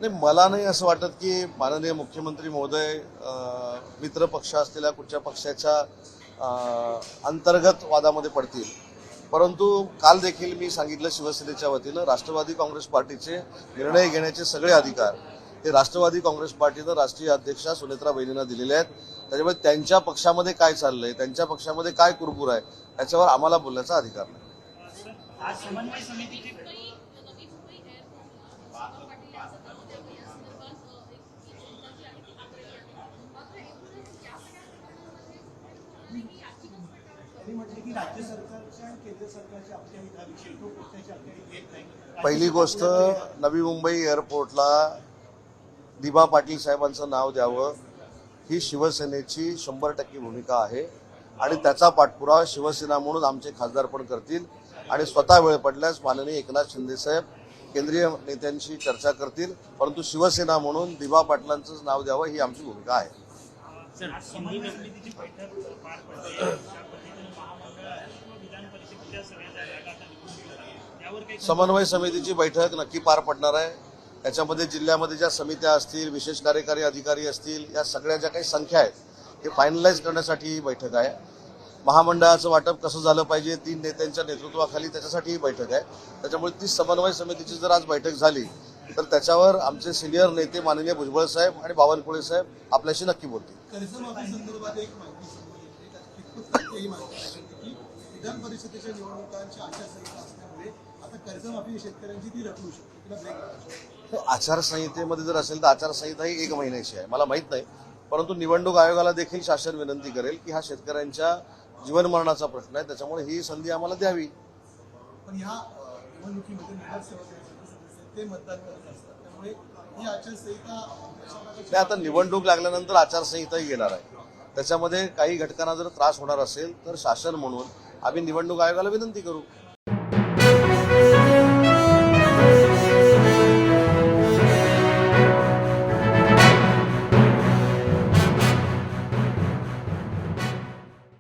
नाही, मला नाही असं वाटत की माननीय मुख्यमंत्री महोदय मित्र पक्ष असलेल्या कुठच्या पक्षाच्या अंतर्गत वादामध्ये पडतील. परंतु काल देखील मी सांगितलं, शिवसेनेच्या वतीनं राष्ट्रवादी काँग्रेस पार्टीचे निर्णय घेण्याचे सगळे अधिकार हे राष्ट्रवादी काँग्रेस पार्टीनं राष्ट्रीय अध्यक्षा सुनेत्रा वहिनींना दिलेले आहेत. त्याच्यामुळे त्यांच्या पक्षामध्ये काय चाललंय, त्यांच्या पक्षामध्ये काय कुरबुर आहे, याच्यावर आम्हाला बोलण्याचा अधिकार नाही. पहिली गोष्ट, नवी मुंबई एअरपोर्टला दिबा पाटील साहेबांचं नाव द्यावं ही शिवसेनेची 100% भूमिका आहे आणि त्याचा पाठपुरावा शिवसेना म्हणून आमचे खासदार पण करतील आणि स्वतः वेळ पडल्यास माननीय एकनाथ शिंदे साहेब केंद्रीय नेत्यांशी चर्चा करतील. परंतु शिवसेना म्हणून दिबा पाटलांचंच नाव द्यावं ही आमची भूमिका आहे. समन्वय समितीची बैठक नक्की पार पडणार आहे. त्याच्यामध्ये जिल्ह्यामध्ये ज्या समित्या असतील, विशेष कार्यकारी अधिकारी असतील, या सगळ्या ज्या काही संख्या आहेत हे फायनलाइज करण्यासाठी ही बैठक आहे. महामंडळाचं वाटप कसं झालं पाहिजे 3 नेत्यांच्या नेतृत्वाखाली, त्याच्यासाठी ही बैठक आहे. त्याच्यामुळे ती समन्वय समितीची जर आज बैठक झाली तर त्याच्यावर आमचे सिनियर नेते माननीय भुजबळ साहेब आणि बावनकुळे साहेब आपल्याशी नक्की बोलतील. कर्जमाफी संदर्भात एक माहिती समोर येते की विधान परिषदेच्या निवडणुकांच्या आचारसंहिता असल्यामुळे आता कर्जमाफी शेतकऱ्यांची ती रखडू शकते. आचारसंहितेमध्ये जर असेल तर आचारसंहिता ही 1 महिन्याची आहे, मला माहित नाही. परंतु निवडणूक आयोगाला देखील शासन विनंती करेल की हा शेतकऱ्यांच्या जीवनमरणाचा प्रश्न आहे, त्याच्यामुळे ही संधी आम्हाला द्यावी. पण ह्या निवडणुकीमध्ये नगरसेवक ते मतदान करत असतात, त्यामुळे ही आचारसंहिता आता निवडणूक लागल्यानंतर आचारसंहिताही येणार आहे. त्याच्यामध्ये काही घटकांना जर त्रास होणार असेल तर शासन म्हणून आम्ही निवडणूक आयोगाला विनंती करू.